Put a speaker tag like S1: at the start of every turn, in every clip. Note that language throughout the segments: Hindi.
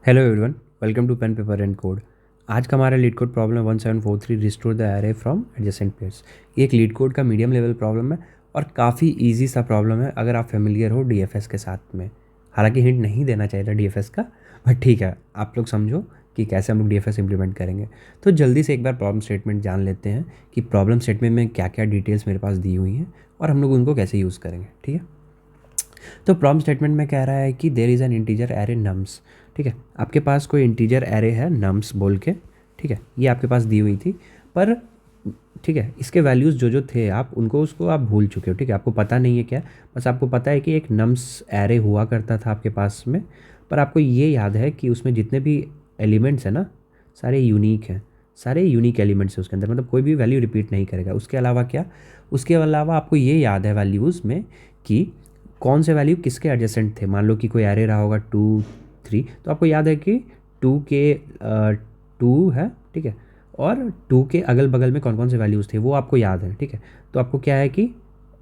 S1: Hello everyone, welcome to pen paper and code. आज का हमारा LeetCode problem 1743 restore the array from adjacent pairs. ये एक लीड कोड का मीडियम लेवल प्रॉब्लम है और काफ़ी इजी सा प्रॉब्लम है अगर आप फेमिलियर हो डीएफएस के साथ में। हालांकि हिंट नहीं देना चाहिए था डीएफएस का, बट ठीक है, आप लोग समझो कि कैसे हम लोग डीएफएस इंप्लीमेंट करेंगे। तो जल्दी से एक बार प्रॉब्लम स्टेटमेंट जान लेते हैं कि प्रॉब्लम स्टेटमेंट में क्या क्या डिटेल्स मेरे पास दी हुई हैं और हम लोग उनको कैसे यूज़ करेंगे। ठीक है, तो प्रॉम्प्ट स्टेटमेंट में कह रहा है कि there is an integer array nums. ठीक है, आपके पास कोई इंटीजर एरे है नम्स बोल के। ठीक है, ये आपके पास दी हुई थी, पर ठीक है, इसके वैल्यूज़ जो जो थे आप उनको उसको आप भूल चुके हो। ठीक है, आपको पता नहीं है क्या, बस आपको पता है कि एक नम्स एरे हुआ करता था आपके पास में। पर आपको ये याद है कि उसमें जितने भी एलिमेंट्स हैं ना, सारे यूनिक हैं, सारे यूनिक एलिमेंट्स हैं उसके अंदर, मतलब कोई भी वैल्यू रिपीट नहीं करेगा। उसके अलावा क्या, उसके अलावा आपको ये याद है वैल्यूज़ में कि कौन से वैल्यू किसके एडजेसेंट थे। मान लो कि कोई एरे रहा होगा 2 3, तो आपको याद है कि 2 के 2 है। ठीक है, और 2 के अगल बगल में कौन कौन से वैल्यूज़ थे वो आपको याद है। ठीक है, तो आपको क्या है कि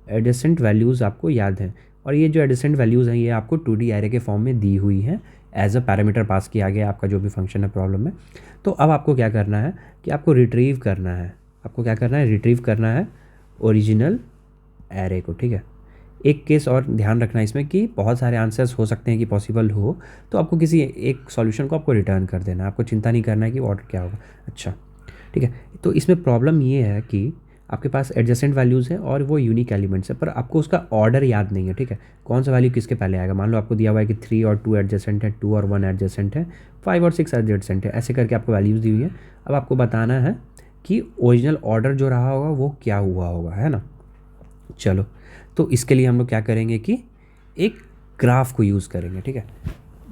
S1: एडजेसेंट वैल्यूज़ आपको याद हैं, और ये जो एडजेसेंट वैल्यूज़ हैं ये आपको 2D एरे के फॉर्म में दी हुई हैं, एज अ पैरामीटर पास किया गया आपका जो भी फंक्शन है प्रॉब्लम में। तो अब आपको क्या करना है कि आपको रिट्रीव करना है। आपको क्या करना है, रिट्रीव करना है ओरिजिनल एरे को। ठीक है, एक केस और ध्यान रखना इसमें कि बहुत सारे आंसर्स हो सकते हैं कि पॉसिबल हो, तो आपको किसी एक सॉल्यूशन को आपको रिटर्न कर देना है। आपको चिंता नहीं करना है कि ऑर्डर क्या होगा। अच्छा, ठीक है, तो इसमें प्रॉब्लम ये है कि आपके पास एडजेसेंट वैल्यूज़ हैं और वो यूनिक एलिमेंट्स है, पर आपको उसका ऑर्डर याद नहीं है। ठीक है, कौन सा वैल्यू किसके पहले आएगा। मान लो आपको दिया हुआ है कि 3 और 2 एडजेसेंट है, 2 और 1 एडजेसेंट है, 5 और 6 एडजेसेंट है, ऐसे करके आपको वैल्यूज़ दी हुई है। अब आपको बताना है कि ओरिजिनल ऑर्डर जो रहा होगा वो क्या हुआ होगा, है ना। चलो, तो इसके लिए हम लोग क्या करेंगे कि एक ग्राफ को यूज़ करेंगे। ठीक है,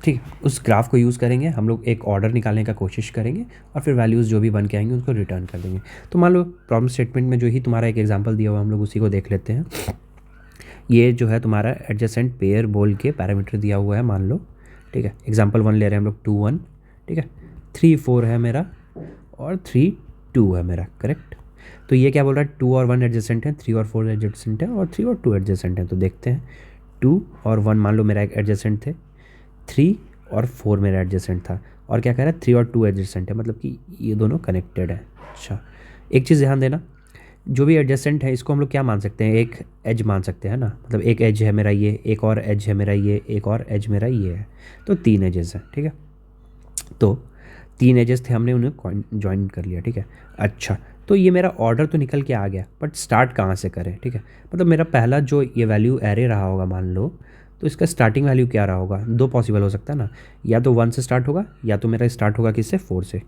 S1: ठीक है, उस ग्राफ को यूज़ करेंगे, हम लोग एक ऑर्डर निकालने का कोशिश करेंगे और फिर वैल्यूज़ जो भी बन के आएंगे उसको रिटर्न कर देंगे। तो मान लो प्रॉब्लम स्टेटमेंट में जो ही तुम्हारा एक एग्जांपल दिया हुआ हम लोग उसी को देख लेते हैं। ये जो है तुम्हारा एडजेसेंट पेयर बोल के पैरामीटर दिया हुआ है, मान लो। ठीक है, एग्जांपल 1 ले रहे हैं हम लोग, 2 1। ठीक है, 3 4 है मेरा और 3 2 है मेरा, करेक्ट। तो ये क्या बोल रहा है, 2 और 1 एडजेसेंट है, 3 और 4 एडजेसेंट है, और 3 और 2 एडजेसेंट है। तो देखते हैं, 2 और 1 मान लो मेरा एक एडजेसेंट थे, 3 और 4 मेरा एडजेसेंट था, और क्या कह रहा है 3 और 2 एडजेसेंट है, मतलब कि ये दोनों कनेक्टेड है। अच्छा, एक चीज़ ध्यान देना, जो भी एडजेसेंट है इसको हम लोग क्या मान सकते हैं, एक एज मान सकते हैं ना। मतलब एक एज है मेरा ये, एक और एज है मेरा ये, एक और एज मेरा ये है, तो 3 एजेस हैं। ठीक है, तो 3 एजेस थे, हमने उन्हें ज्वाइन कर लिया। ठीक है, अच्छा, तो ये मेरा ऑर्डर तो निकल के आ गया, बट स्टार्ट कहाँ से करें। ठीक है, मतलब मेरा पहला जो ये वैल्यू एरे रहा होगा मान लो, तो इसका स्टार्टिंग वैल्यू क्या रहा होगा। दो पॉसिबल हो सकता है ना, या तो 1 से स्टार्ट होगा या तो मेरा स्टार्ट होगा किससे, 4 से।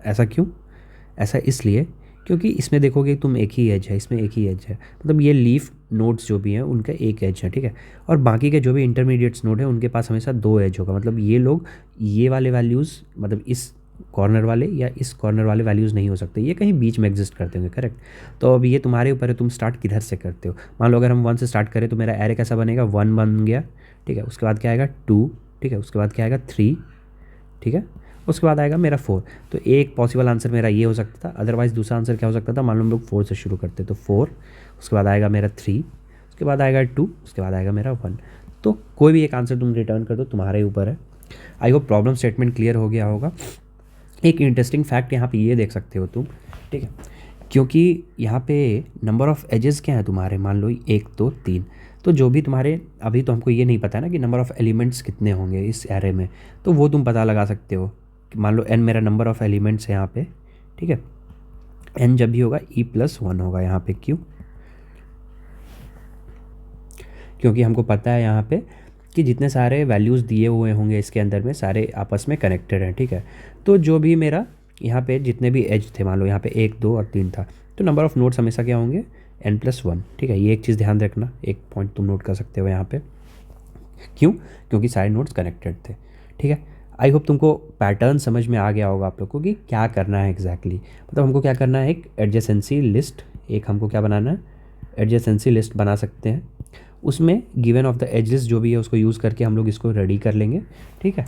S1: ऐसा क्यों, ऐसा इसलिए क्योंकि इसमें देखोगे तुम एक ही एज है, इसमें एक ही एज है, मतलब ये लीफ नोड्स जो भी हैं उनका एक एज है। ठीक है, और बाकी के जो भी इंटरमीडिएट्स नोड हैं उनके पास हमेशा 2 एज होगा। मतलब ये लोग ये वाले वैल्यूज़, मतलब इस कॉर्नर वाले या इस कॉर्नर वाले वैल्यूज़ नहीं हो सकते, ये कहीं बीच में एग्जिस्ट करते होंगे, करेक्ट। तो अब ये तुम्हारे ऊपर है, तुम स्टार्ट किधर से करते हो। मान लो अगर हम 1 से स्टार्ट करें तो मेरा एरे कैसा बनेगा, 1 बन गया। ठीक है, उसके बाद क्या आएगा 2। ठीक है, उसके बाद क्या आएगा 3। ठीक है, उसके बाद आएगा मेरा 4। तो एक पॉसिबल आंसर मेरा ये हो सकता था, अदरवाइज़ दूसरा आंसर क्या हो सकता था, मान लो हम लोग 4 से शुरू करते तो 4, उसके बाद आएगा मेरा 3, उसके बाद आएगा 2, उसके बाद आएगा मेरा 1। तो कोई भी एक आंसर तुम रिटर्न कर दो, तुम्हारे ऊपर है। I hope problem statement clear हो गया होगा। एक इंटरेस्टिंग फैक्ट यहाँ पे ये देख सकते हो तुम। ठीक है, क्योंकि यहाँ पे नंबर ऑफ़ एजेस क्या है तुम्हारे, मान लो 1 2 3, तो जो भी तुम्हारे, अभी तो हमको ये नहीं पता है ना कि नंबर ऑफ़ एलिमेंट्स कितने होंगे इस एरे में, तो वो तुम पता लगा सकते हो। मान लो n मेरा नंबर ऑफ़ एलिमेंट्स है यहाँ पे। ठीक है, n जब भी होगा e+1 होगा यहाँ पे, क्यों, क्योंकि हमको पता है यहाँ पे कि जितने सारे वैल्यूज़ दिए हुए होंगे इसके अंदर में सारे आपस में कनेक्टेड हैं। ठीक है, तो जो भी मेरा यहाँ पे जितने भी एज थे, मान लो यहाँ पे 1 2 और 3 था, तो नंबर ऑफ़ नोड्स हमेशा क्या होंगे, n+1। ठीक है, ये एक चीज़ ध्यान रखना, एक पॉइंट तुम नोट कर सकते हो यहाँ पे, क्यों, क्योंकि सारे नोड्स कनेक्टेड थे। ठीक है, आई होप तुमको पैटर्न समझ में आ गया होगा आप लोग को कि क्या करना है एग्जैक्टली। मतलब हमको क्या करना है, एक एडजेसेंसी लिस्ट, एक हमको क्या बनाना है, एडजेसेंसी लिस्ट बना सकते हैं। उसमें गिवन ऑफ द एजेस जो भी है उसको यूज़ करके हम लोग इसको रेडी कर लेंगे। ठीक है,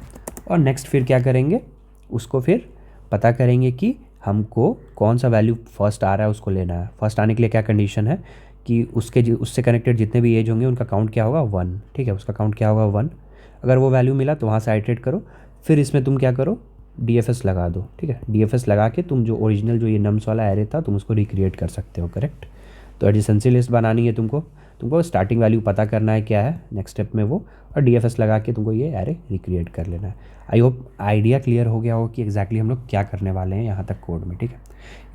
S1: और नेक्स्ट फिर क्या करेंगे, उसको फिर पता करेंगे कि हमको कौन सा वैल्यू फर्स्ट आ रहा है उसको लेना है। फर्स्ट आने के लिए क्या कंडीशन है कि उससे कनेक्टेड जितने भी एज होंगे उनका काउंट क्या होगा, 1। ठीक है, उसका काउंट क्या होगा, 1। अगर वो वैल्यू मिला तो वहाँ से आइटरेट करो, फिर इसमें तुम क्या करो, DFS लगा दो, ठीक है। DFS लगा के तुम जो ओरिजिनल जो ये नम्स वाला एरे था तुम उसको रिक्रिएट कर सकते हो, करेक्ट। तो एडजेसेंसी लिस्ट बनानी है तुमको स्टार्टिंग वैल्यू पता करना है क्या है नेक्स्ट स्टेप में वो, और DFS लगा के तुमको ये एरे रिक्रिएट कर लेना है। आई होप आइडिया क्लियर हो गया हो कि एग्जैक्टली हम लोग क्या करने वाले हैं यहाँ तक कोड में, ठीक है।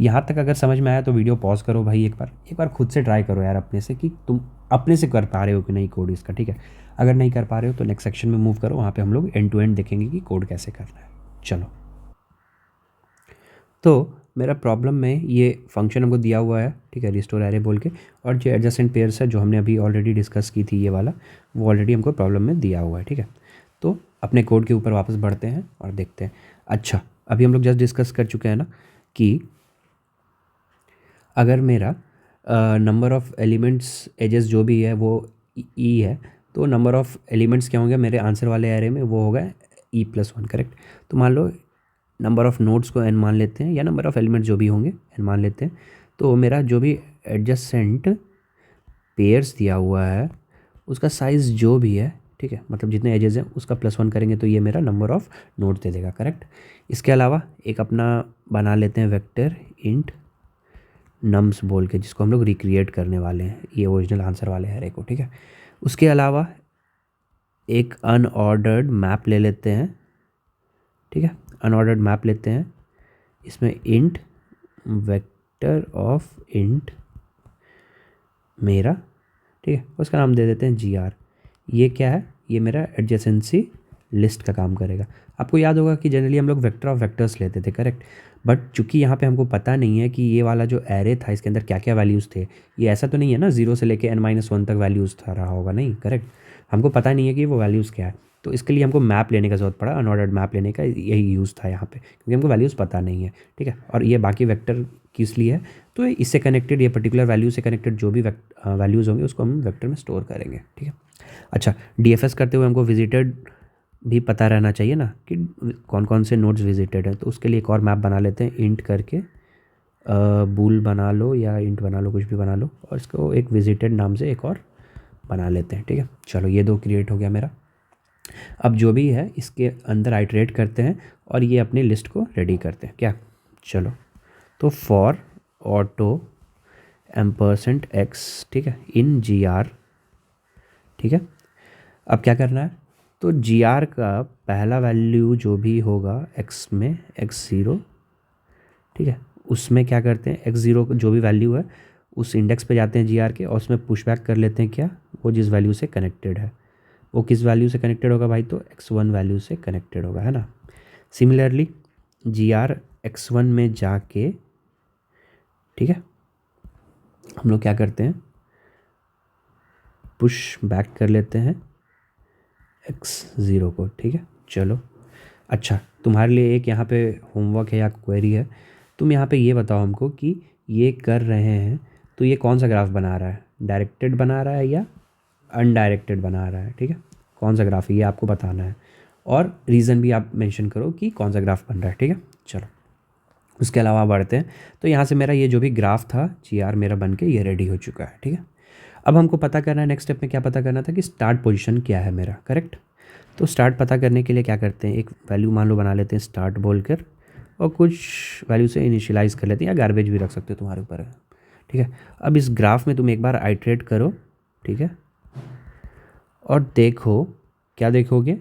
S1: यहाँ तक अगर समझ में आया तो वीडियो पॉज करो भाई, एक बार खुद से ट्राई करो यार अपने से कि तुम अपने से कर पा रहे हो कि नहीं कोड इसका, ठीक है। अगर नहीं कर पा रहे हो तो नेक्स्ट सेक्शन में मूव करो, वहाँ पे हम लोग एंड टू एंड देखेंगे कि कोड कैसे करना है। चलो, तो मेरा प्रॉब्लम में ये फंक्शन हमको दिया हुआ है, ठीक है, रिस्टोर एरे बोल के, और जो एडजेसेंट पेयर्स है जो हमने अभी ऑलरेडी डिस्कस की थी ये वाला, वो ऑलरेडी हमको प्रॉब्लम में दिया हुआ है, ठीक है। तो अपने कोड के ऊपर वापस बढ़ते हैं और देखते हैं। अच्छा, अभी हम लोग जस्ट डिस्कस कर चुके हैं ना कि अगर मेरा नंबर ऑफ़ एलिमेंट्स एजेस जो भी है वो ई है, तो नंबर ऑफ़ एलिमेंट्स क्या होंगे मेरे आंसर वाले एरे में, वो होगा E+1, करेक्ट। तो मान लो नंबर ऑफ़ नोड्स को n मान लेते हैं, या नंबर ऑफ़ एलिमेंट्स जो भी होंगे n मान लेते हैं। तो मेरा जो भी एडजेसेंट पेयर्स दिया हुआ है उसका साइज़ जो भी है, ठीक है, मतलब जितने एजेस हैं उसका +1 करेंगे तो ये मेरा नंबर ऑफ़ नोड दे देगा, करेक्ट। इसके अलावा एक अपना बना लेते हैं वेक्टर इंट नम्स बोल के, जिसको हम लोग रिक्रिएट करने वाले हैं ये ओरिजिनल आंसर वाले एरे को, ठीक है। उसके अलावा एक अनऑर्डर्ड मैप ले लेते हैं, ठीक है, अनऑर्डर्ड मैप लेते हैं। इसमें इंट वेक्टर ऑफ इंट मेरा, ठीक है, उसका नाम दे देते हैं GR। ये क्या है, ये मेरा एडजेसेंसी लिस्ट का काम करेगा। आपको याद होगा कि जनरली हम लोग वेक्टर ऑफ वेक्टर्स लेते थे, करेक्ट। बट चूंकि यहाँ पे हमको पता नहीं है कि ये वाला जो एरे था इसके अंदर क्या क्या वैल्यूज़ थे, ये ऐसा तो नहीं है ना 0 से लेके n-1 तक वैल्यूज़ था रहा होगा, नहीं, करेक्ट। हमको पता नहीं है कि वो वैल्यूज़ क्या है, तो इसके लिए हमको मैप लेने का ज़रूरत पड़ा, अनऑर्डर्ड मैप लेने का यही यूज़ था यहाँ पे, क्योंकि हमको वैल्यूज़ पता नहीं है, ठीक है। और ये बाकी वेक्टर किस लिए है, तो इससे कनेक्टेड, ये पर्टिकुलर वैल्यू से कनेक्टेड जो भी वैल्यूज़ होंगे उसको हम वेक्टर में स्टोर करेंगे, ठीक है। अच्छा, DFS करते हुए हमको विजिटेड भी पता रहना चाहिए ना कि कौन कौन से नोड्स विजिटेड हैं, तो उसके लिए एक और मैप बना लेते हैं, इंट करके बूल बना लो या इंट बना लो, कुछ भी बना लो, और इसको एक विजिटेड नाम से एक और बना लेते हैं, ठीक है। चलो, ये 2 क्रिएट हो गया मेरा। अब जो भी है इसके अंदर आइटरेट करते हैं और ये अपनी लिस्ट को रेडी करते हैं क्या। चलो, तो फॉर ऑटो %x, ठीक है, इन GR, ठीक है। अब क्या करना है, तो GR का पहला वैल्यू जो भी होगा x में x0, ठीक है, उसमें क्या करते हैं x0 जो भी वैल्यू है उस इंडेक्स पे जाते हैं GR के, और उसमें पुश बैक कर लेते हैं क्या, वो जिस वैल्यू से कनेक्टेड है, वो किस वैल्यू से कनेक्टेड होगा भाई, तो x1 वैल्यू से कनेक्टेड होगा, है ना। सिमिलरली GR x1 में जाके, ठीक है, हम लोग क्या करते हैं, पुश बैक कर लेते हैं x0 को, ठीक है। चलो, अच्छा, तुम्हारे लिए एक यहाँ पे होमवर्क है या क्वेरी है, तुम यहाँ पे ये बताओ हमको कि ये कर रहे हैं तो ये कौन सा ग्राफ बना रहा है, डायरेक्टेड बना रहा है या अनडायरेक्टेड बना रहा है, ठीक है, कौन सा ग्राफ है ये आपको बताना है, और रीज़न भी आप मेंशन करो कि कौन सा ग्राफ बन रहा है, ठीक है। चलो, उसके अलावा बढ़ते हैं। तो यहाँ से मेरा ये जो भी ग्राफ था GR मेरा बन के ये रेडी हो चुका है, ठीक है। अब हमको पता करना है नेक्स्ट स्टेप में, क्या पता करना था कि स्टार्ट पोजीशन क्या है मेरा, करेक्ट। तो स्टार्ट पता करने के लिए क्या करते हैं, एक वैल्यू मान लो बना लेते हैं स्टार्ट बोलकर, और कुछ वैल्यू से इनिशियलाइज़ कर लेते हैं, या गार्बेज भी रख सकते हो, तुम्हारे ऊपर है, ठीक है। अब इस ग्राफ में तुम एक बार आइटरेट करो, ठीक है, और देखो, क्या देखोगे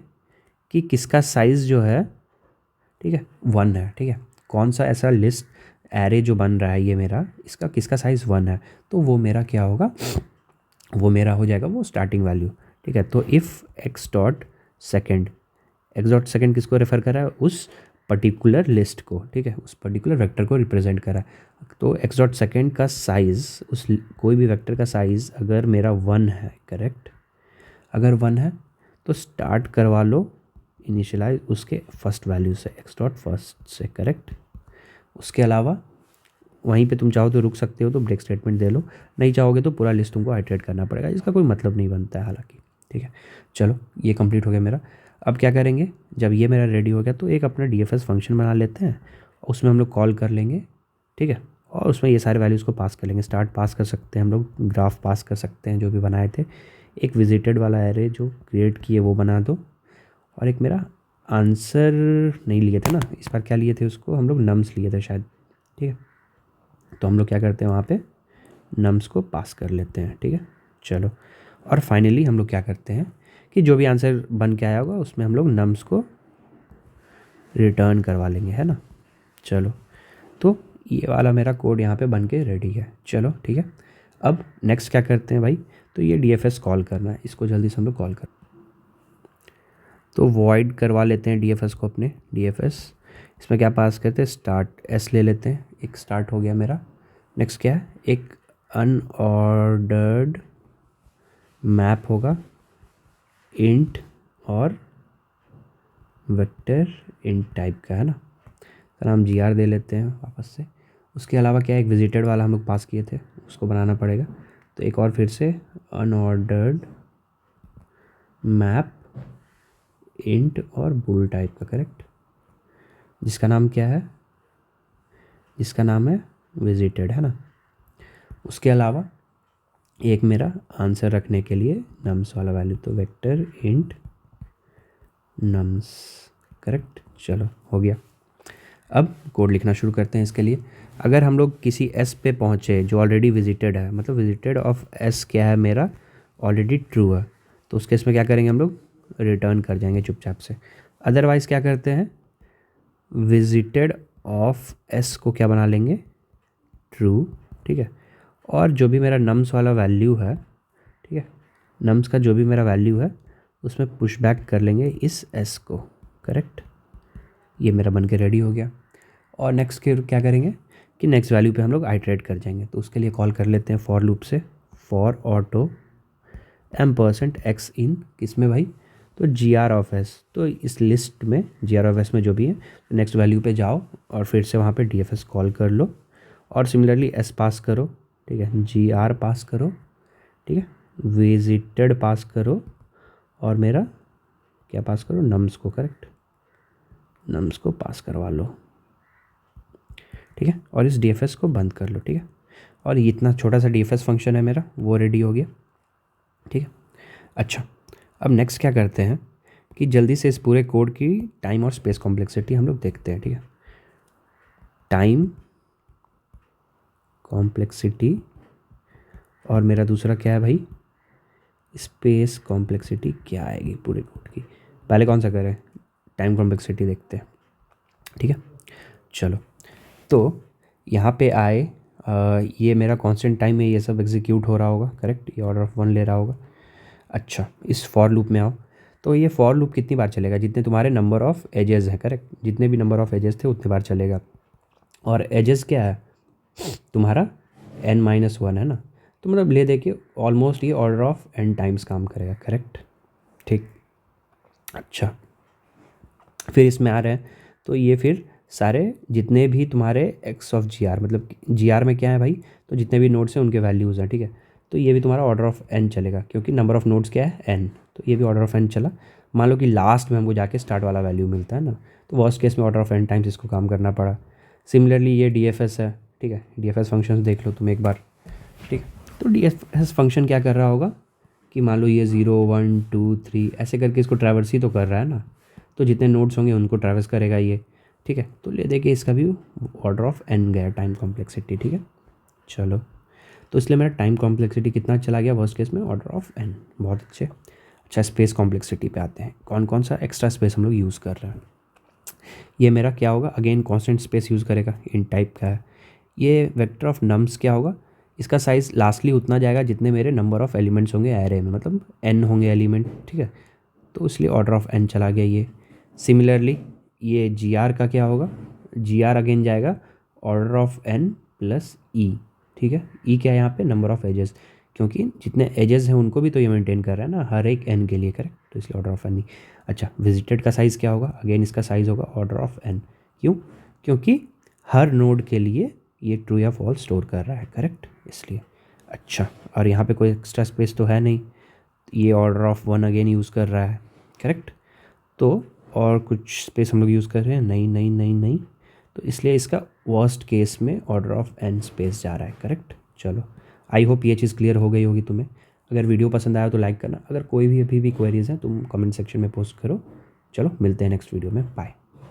S1: कि किसका साइज़ जो है, ठीक है, 1 है, ठीक है। कौन सा ऐसा लिस्ट एरे जो बन रहा है ये मेरा, इसका किसका साइज़ 1 है, तो वो मेरा क्या होगा, वो मेरा हो जाएगा वो स्टार्टिंग वैल्यू, ठीक है। तो इफ़ x.second, x.second किसको रेफ़र कर रहा है, उस पर्टिकुलर लिस्ट को, ठीक है, उस पर्टिकुलर वेक्टर को रिप्रेजेंट कर रहा है। तो x.second का साइज़, उस कोई भी वेक्टर का साइज़ अगर मेरा 1 है, करेक्ट, अगर 1 है तो स्टार्ट करवा लो इनिशियलाइज उसके फर्स्ट वैल्यू से, x.first से, करेक्ट। उसके अलावा वहीं पे तुम चाहो तो रुक सकते हो, तो ब्रेक स्टेटमेंट दे लो, नहीं चाहोगे तो पूरा लिस्ट तुमको आइटरेट करना पड़ेगा, इसका कोई मतलब नहीं बनता है हालांकि, ठीक है। चलो, ये कंप्लीट हो गया मेरा। अब क्या करेंगे, जब ये मेरा रेडी हो गया तो एक अपना DFS फंक्शन बना लेते हैं, उसमें हम लोग कॉल कर लेंगे, ठीक है, और उसमें ये सारे वैल्यूज़ को पास कर लेंगे। स्टार्ट पास कर सकते हैं हम लोग, ग्राफ पास कर सकते हैं जो भी बनाए थे, एक विजिटेड वाला एरे जो क्रिएट किए वो बना दो, और एक मेरा आंसर नहीं लिए थे ना, इस बार क्या लिए थे उसको हम लोग, नम्स लिए थे शायद, ठीक है। तो हम लोग क्या करते हैं वहाँ पे नम्स को पास कर लेते हैं, ठीक है। चलो, और फाइनली हम लोग क्या करते हैं कि जो भी आंसर बन के आया होगा उसमें हम लोग नम्स को रिटर्न करवा लेंगे, है ना। चलो, तो ये वाला मेरा कोड यहाँ पे बन के रेडी है। चलो ठीक है, अब नेक्स्ट क्या करते हैं भाई, तो ये DFS कॉल करना है, इसको जल्दी से हम लोग कॉल कर, तो वॉइड करवा लेते हैं DFS को अपने, DFS इसमें क्या पास करते हैं, स्टार्ट S ले लेते हैं, एक स्टार्ट हो गया मेरा। नेक्स्ट क्या है, एक अनऑर्डर्ड मैप होगा, इंट और वेक्टर इंट टाइप का, है ना। तो नाम GR दे लेते हैं वापस से। उसके अलावा क्या है, एक विजिटेड वाला हम लोग पास किए थे, उसको बनाना पड़ेगा। तो एक और फिर से अनऑर्डर्ड मैप इंट और बुल टाइप का, करेक्ट, जिसका नाम क्या है, जिसका नाम है विजिटेड, है ना। उसके अलावा एक मेरा आंसर रखने के लिए नम्स वाला वैल्यू, तो वेक्टर इंट नम्स, करेक्ट। चलो हो गया। अब कोड लिखना शुरू करते हैं इसके लिए। अगर हम लोग किसी S पे पहुँचे जो ऑलरेडी विजिटेड है, मतलब विजिटेड ऑफ S क्या है मेरा, ऑलरेडी ट्रू है, तो उस केस में क्या करेंगे हम लोग, रिटर्न कर जाएंगे चुपचाप से। अदरवाइज़ क्या करते हैं, विजिटेड ऑफ S को क्या बना लेंगे, ट्रू, ठीक है। और जो भी मेरा नम्स वाला वैल्यू है, ठीक है, नम्स का जो भी मेरा वैल्यू है उसमें पुश बैक कर लेंगे इस S को, करेक्ट। ये मेरा बन के रेडी हो गया। और नेक्स्ट के क्या करेंगे कि नेक्स्ट वैल्यू पे हम लोग आइट्रेट कर जाएंगे, तो उसके लिए कॉल कर लेते हैं फॉर लूप से, फॉर ऑटो m%x इन किसमें भाई, तो GR ऑफ S, तो इस लिस्ट में GR ऑफ S में जो भी है, तो नेक्स्ट वैल्यू पे जाओ और फिर से वहाँ पे DFS कॉल कर लो और सिमिलरली S पास करो, ठीक है, GR पास करो, ठीक है, विजिटेड पास करो और मेरा क्या पास करो, नम्स को, करेक्ट, नम्स को पास करवा लो, ठीक है। और इस DFS को बंद कर लो, ठीक है। और ये इतना छोटा सा DFS फंक्शन है मेरा, वो रेडी हो गया, ठीक है। अच्छा, अब नेक्स्ट क्या करते हैं कि जल्दी से इस पूरे कोड की टाइम और स्पेस कॉम्प्लेक्सिटी हम लोग देखते हैं, ठीक है। टाइम कॉम्प्लेक्सिटी और मेरा दूसरा क्या है भाई, स्पेस कॉम्प्लेक्सिटी क्या आएगी पूरे कोड की। पहले कौन सा करें, टाइम कॉम्प्लेक्सिटी देखते हैं, ठीक है। चलो, तो यहाँ पे आए ये मेरा कांस्टेंट टाइम में ये सब एग्जीक्यूट हो रहा होगा, करेक्ट, ये ऑर्डर ऑफ 1 ले रहा होगा। अच्छा, इस फॉर लूप में आओ, तो ये फॉर लूप कितनी बार चलेगा, जितने तुम्हारे नंबर ऑफ़ एजेस हैं, करेक्ट, जितने भी नंबर ऑफ़ एजेस थे उतनी बार चलेगा। और एजेस क्या है तुम्हारा, n-1 है ना, तो मतलब ले दे के ऑलमोस्ट ये ऑर्डर ऑफ n टाइम्स काम करेगा, करेक्ट, ठीक। अच्छा, फिर इसमें आ रहे हैं, तो ये फिर सारे जितने भी तुम्हारे x ऑफ GR, मतलब GR में क्या है भाई, तो जितने भी नोड्स हैं उनके वैल्यूज़ हैं, ठीक है। तो ये भी तुम्हारा ऑर्डर ऑफ n चलेगा क्योंकि नंबर ऑफ़ नोड्स क्या है, n, तो ये भी ऑर्डर ऑफ n चला। मान लो कि लास्ट में हमको जाके स्टार्ट वाला वैल्यू मिलता है ना, तो वर्स्ट केस में ऑर्डर ऑफ n टाइम्स इसको काम करना पड़ा। सिमिलरली ये DFS है, ठीक है, DFS फंक्शन देख लो तुम एक बार, ठीक। तो DFS फंक्शन क्या कर रहा होगा कि मान लो ये 0 1 2 3 ऐसे करके इसको ट्रैवर्स ही तो कर रहा है ना, तो जितने नोड्स होंगे उनको ट्रैवर्स करेगा ये, ठीक है। तो ले देखिए इसका भी ऑर्डर ऑफ n गया टाइम कॉम्प्लेक्सिटी, ठीक है। चलो, तो इसलिए मेरा टाइम कॉम्प्लेक्सिटी कितना चला गया वर्स्ट केस में, ऑर्डर ऑफ n, बहुत अच्छे। अच्छा, स्पेस कॉम्प्लेक्सिटी पे आते हैं, कौन कौन सा एक्स्ट्रा स्पेस हम लोग यूज़ कर रहे हैं। ये मेरा क्या होगा, अगेन कांस्टेंट स्पेस यूज़ करेगा, इन टाइप का है। ये वेक्टर ऑफ नम्स क्या होगा, इसका साइज़ लास्टली उतना जाएगा जितने मेरे नंबर ऑफ़ एलिमेंट्स होंगे एरे में, मतलब n होंगे एलिमेंट, ठीक है, तो इसलिए ऑर्डर ऑफ n चला गया ये। सिमिलरली ये GR का क्या होगा, GR अगेन जाएगा ऑर्डर ऑफ n प्लस ई, ठीक है। ई क्या है यहाँ पे, नंबर ऑफ़ एजेस, क्योंकि जितने एजेस हैं उनको भी तो ये मेंटेन कर रहा है ना हर एक n के लिए, करेक्ट, तो इसलिए ऑर्डर ऑफ n ही। अच्छा, विजिटेड का साइज़ क्या होगा, अगेन इसका साइज़ होगा ऑर्डर ऑफ n, क्यों, क्योंकि हर नोड के लिए ये ट्रू या फॉल्स स्टोर कर रहा है, करेक्ट, इसलिए। अच्छा, और यहाँ पे कोई एक्स्ट्रा स्पेस तो है नहीं, ये ऑर्डर ऑफ 1 अगेन यूज़ कर रहा है, करेक्ट। तो और कुछ स्पेस हम लोग यूज़ कर रहे हैं, नहीं नहीं नहीं नहीं, तो इसलिए इसका वर्स्ट केस में ऑर्डर ऑफ n स्पेस जा रहा है, करेक्ट। चलो, आई होप ये चीज़ क्लियर हो गई होगी तुम्हें। अगर वीडियो पसंद आया तो लाइक करना, अगर कोई भी अभी भी क्वेरीज हैं तुम कमेंट सेक्शन में पोस्ट करो। चलो मिलते हैं नेक्स्ट वीडियो में, बाय।